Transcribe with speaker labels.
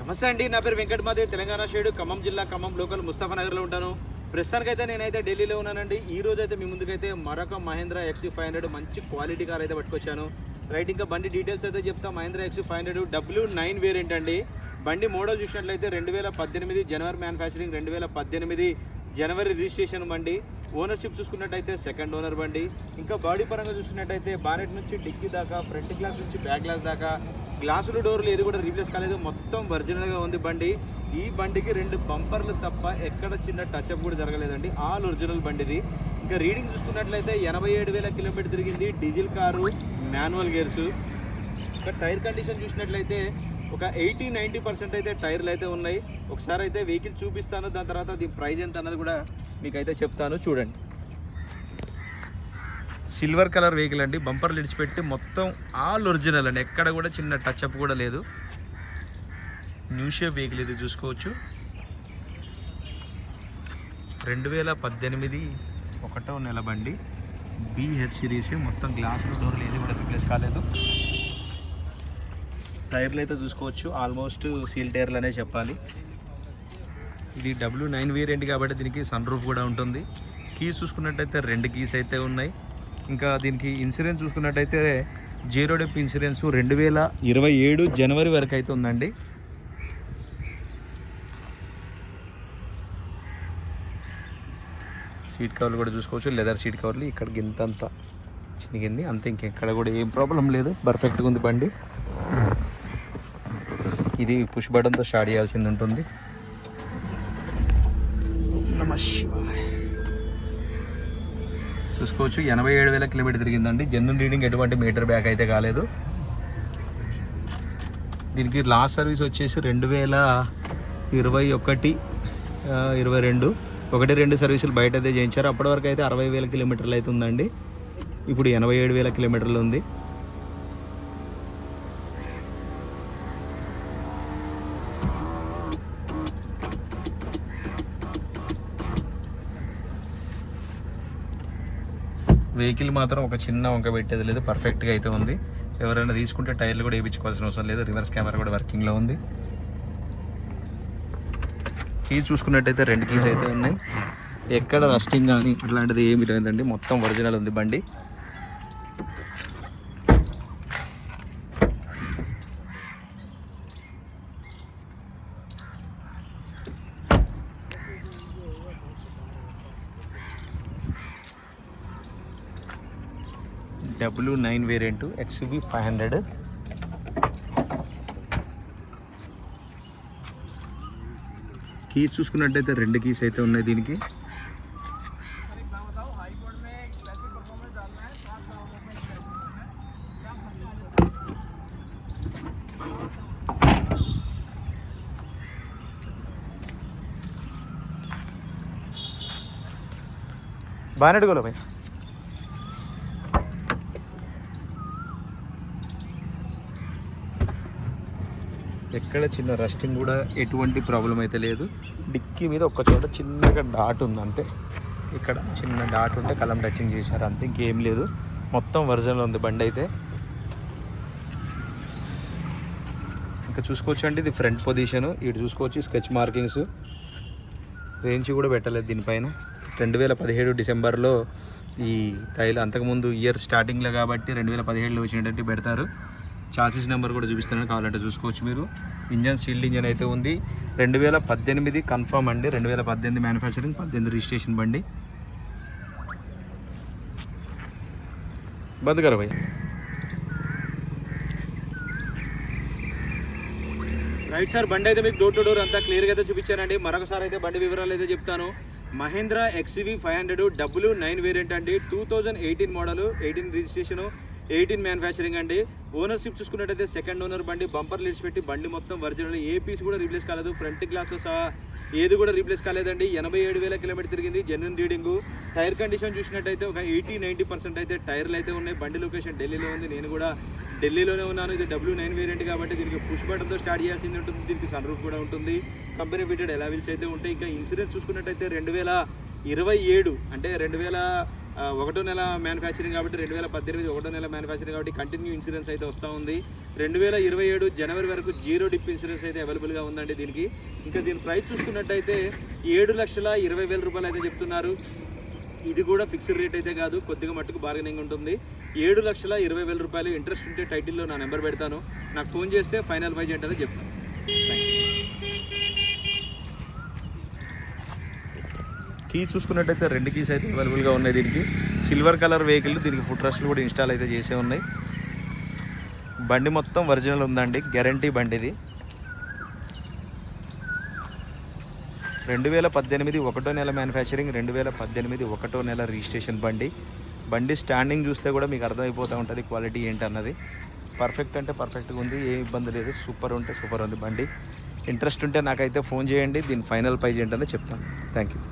Speaker 1: నమస్తే అండి, నా పేరు వెంకట్ మాదే, తెలంగాణ షేడు, ఖమ్మం జిల్లా, ఖమ్మం లోకల్, ముస్తాఫానగర్లో ఉంటాను. ప్రస్తుతానికైతే నేనైతే ఢిల్లీలో ఉన్నానండి. ఈ రోజు అయితే మీ ముందుకైతే మరొక మహేంద్ర XV500 మంచి క్వాలిటీ కార్ అయితే పట్టుకొచ్చాను. రైట్, ఇంకా బండి డీటెయిల్స్ అయితే చెప్తా. మహేంద్ర XV500 W9 వేరియంట్ అండి. బండి మోడల్ చూసినట్లయితే 2018 జనవరి మ్యానుఫ్యాక్చరింగ్, 2018 జనవరి రిజిస్ట్రేషన్ బండి. ఓనర్షిప్ చూసుకున్నట్టయితే సెకండ్ ఓనర్ బండి. ఇంకా బాడీ పరంగా చూసుకున్నట్టయితే బానెట్ నుంచి డిక్కీ దాకా, ఫ్రంట్ గ్లాస్ నుంచి బ్యాక్ గ్లాస్ దాకా, గ్లాసులు డోర్లు ఏది కూడా రీప్లేస్ కాలేదు, మొత్తం ఒరిజినల్గా ఉంది బండి. ఈ బండికి 2 బంపర్లు తప్ప ఎక్కడ చిన్న టచ్అప్ కూడా జరగలేదండి, ఆల్ ఒరిజినల్ బండిది. ఇంకా రీడింగ్ చూసుకున్నట్లయితే 87,000 కిలోమీటర్ తిరిగింది, డీజిల్ కారు, మాన్యువల్ గేర్స్. ఇంకా టైర్ కండిషన్ చూసినట్లయితే ఒక 80-90% అయితే టైర్లు అయితే ఉన్నాయి. ఒకసారి అయితే వెహికల్ చూపిస్తాను, దాని తర్వాత దీని ప్రైస్ ఎంత అన్నది కూడా మీకైతే చెప్తాను, చూడండి. సిల్వర్ కలర్ వెహికల్ అండి, బంపర్లు ఇడిచిపెట్టి మొత్తం ఆల్ ఒరిజినల్ అండి, ఎక్కడ కూడా చిన్న టచ్అప్ కూడా లేదు. న్యూ షేప్ వెహికల్ ఇది చూసుకోవచ్చు. 2018 1వ నెల బండి, BH సిరీస్, మొత్తం గ్లాసులు డోర్లు ఏది కూడా రీప్లేస్ కాలేదు. టైర్లు అయితే చూసుకోవచ్చు, ఆల్మోస్ట్ సీల్ టైర్లు అనే చెప్పాలి. ఇది W9 వేరియంట్ కాబట్టి దీనికి సన్ రూఫ్ కూడా ఉంటుంది. కీస్ చూసుకున్నట్టయితే 2 కీస్ అయితే ఉన్నాయి. ఇంకా దీనికి ఇన్సూరెన్స్ చూసుకున్నట్టయితే 0 డెప్ ఇన్సూరెన్స్ 2027 జనవరి వరకు అయితే ఉందండి. సీట్ కవర్లు కూడా చూసుకోవచ్చు, లెదర్ సీట్ కవర్లు. ఇక్కడ గింతంత చినిగింది అంతే, ఇంకెక్కడ కూడా ఏం ప్రాబ్లం లేదు, పర్ఫెక్ట్గా ఉంది బండి. ఇది పుష్ బటన్తో స్టార్ట్ చేయాల్సింది ఉంటుంది. చూసుకోవచ్చు, 87,000 కిలోమీటర్ తిరిగిందండి. జెన్యూన్ రీడింగ్, ఎటువంటి మీటర్ బ్యాక్ అయితే కాలేదు. దీనికి లాస్ట్ సర్వీస్ వచ్చేసి 2021, 22 1-2 సర్వీసులు బయట అయితే చేయించారు. అప్పటి వరకు అయితే 60,000 కిలోమీటర్లు అయితే ఉందండి. ఇప్పుడు 87,000 కిలోమీటర్లు ఉంది. వెహికల్ మాత్రం ఒక చిన్న వంక పెట్టేది లేదు, పర్ఫెక్ట్గా అయితే ఉంది. ఎవరైనా తీసుకుంటే టైర్లు కూడా వేయించుకోవాల్సిన అవసరం లేదు. రివర్స్ కెమెరా కూడా వర్కింగ్లో ఉంది. కీస్ చూసుకున్నట్టయితే 2 కీస్ అయితే ఉన్నాయి. ఎక్కడ రస్టింగ్ కానీ అట్లాంటిది ఏమి లేదండి, మొత్తం ఒరిజినల్ ఉంది బండి. W9 variant XV500. కీస్ చూసుకున్నట్టయితే 2 కీస్ అయితే ఉన్నాయి దీనికి. బాగా అడుగులో భయ్. ఎక్కడ చిన్న రస్టింగ్ కూడా ఎటువంటి ప్రాబ్లం అయితే లేదు. డిక్కీ మీద ఒక్క చోట చిన్నగా డాట్ ఉంది అంతే, ఇక్కడ చిన్న డాట్ ఉంటే కలం టచింగ్ చేశారు అంతే, ఇంకేం లేదు. మొత్తం ఒరిజినల్ ఉంది బండి అయితే. ఇంకా చూసుకోవచ్చు అండి, ఇది ఫ్రంట్ పొజిషను. ఇటు చూసుకోవచ్చు స్కెచ్ మార్కింగ్స్, రేంజ్ కూడా పెట్టలేదు దీనిపైన. 2017 డిసెంబర్లో ఈ టైల్, అంతకుముందు ఇయర్ స్టార్టింగ్లో కాబట్టి 2017లో వచ్చినట్టు పెడతారు. చాసిస్ నెంబర్ కూడా చూపిస్తున్నాను, కావాలంటే చూసుకోవచ్చు మీరు. ఇంజన్ సీల్డ్ ఇంజన్ అయితే ఉంది. 2018 కన్ఫర్మ్ అండి, 2018 మ్యానుఫ్యాక్చరింగ్, 18 రిజిస్ట్రేషన్ బండి. బంద్ కర భయ్. రైట్ సార్, బండి అయితే మీకు డోర్ టు డోర్ అంతా క్లియర్గా అయితే చూపించానండి. మరొకసారి అయితే బండి వివరాలు అయితే చెప్తాను. మహేంద్ర XV500 W9 వేరియంట్ అండి, 2018 మోడల్, 18 రిజిస్ట్రేషను, 18 మ్యానుఫ్యాక్చరింగ్ అండి. ఓనర్షిప్ చూసుకున్నట్టయితే సెకండ్ ఓనర్ బండి. బంపర్ లీడ్స్ పెట్టి బండి మొత్తం ఒరిజినల్, ఏ పీస్ కూడా రీప్లేస్ కాలేదు. ఫ్రంట్ గ్లాస్తో సహా ఏది కూడా రీప్లేస్ కాలేదండి. 87,000 కిలోమీటర్ తిరిగింది, జెన్యూన్ రీడింగు. టైర్ కండిషన్ చూసినట్టయితే ఒక 80-90% అయితే టైర్లు అయితే ఉన్నాయి. బండి లొకేషన్ ఢిల్లీలో ఉంది, నేను కూడా ఢిల్లీలోనే ఉన్నాను. ఇది W9 వేరియంట్ కాబట్టి దీనికి పుష్ బటన్తో స్టార్ట్ చేయాల్సింది ఉంటుంది. దీనికి సన్ రూఫ్ కూడా ఉంటుంది. కంపెనీ ఫిటెడ్ ఎలావిల్స్ అయితే ఉంటాయి. ఇంకా ఇన్సూరెన్స్ చూసుకున్నట్టయితే 2027 అంటే 2001 నెల మ్యానుఫ్యాక్చరింగ్ కాబట్టి 2018 1వ నెల మ్యానుఫ్యాక్చరింగ్ కాబట్టి కంటిన్యూ ఇన్సూరెన్స్ అయితే వస్తూ ఉంది. 2027 జనవరి వరకు 0 డిప్ ఇన్సూరెన్స్ అయితే అవైలబుల్గా ఉందండి దీనికి. ఇంకా దీని ప్రైస్ చూసుకున్నట్టయితే 7,20,000 రూపాయలు అయితే చెప్తున్నారు. ఇది కూడా ఫిక్స్డ్ రేట్ అయితే కాదు, కొద్దిగా మట్టుకు బార్గెనింగ్ ఉంటుంది. 7,20,000 రూపాయలు. ఇంట్రెస్ట్ ఉంటే టైటిల్లో నా నెంబర్ పెడతాను, నాకు ఫోన్ చేస్తే ఫైనల్ ప్రైజ్ ఏంటో చెప్తాను. కీ చూసుకున్నట్టయితే 2 కీస్ అయితే అవైలబుల్గా ఉన్నాయి దీనికి. సిల్వర్ కలర్ వెహికల్, దీనికి ఫుట్ రెస్ట్లు కూడా ఇన్స్టాల్ అయితే చేసే ఉన్నాయి. బండి మొత్తం ఒరిజినల్ ఉందండి, గ్యారంటీ బండి ఇది. 2018 ఒకటో నెల మ్యానుఫ్యాక్చరింగ్, 2018 ఒకటో నెల రిజిస్ట్రేషన్ బండి స్టాండింగ్ చూస్తే కూడా మీకు అర్థమైపోతూ ఉంటుంది క్వాలిటీ ఏంటన్నది. పర్ఫెక్ట్ అంటే పర్ఫెక్ట్గా ఉంది, ఏ ఇబ్బంది లేదు, సూపర్ ఉంటే సూపర్ ఉంది బండి. ఇంట్రెస్ట్ ఉంటే నాకైతే ఫోన్ చేయండి, దీని ఫైనల్ ప్రైజ్ ఏంటనే చెప్తాను. Thank you.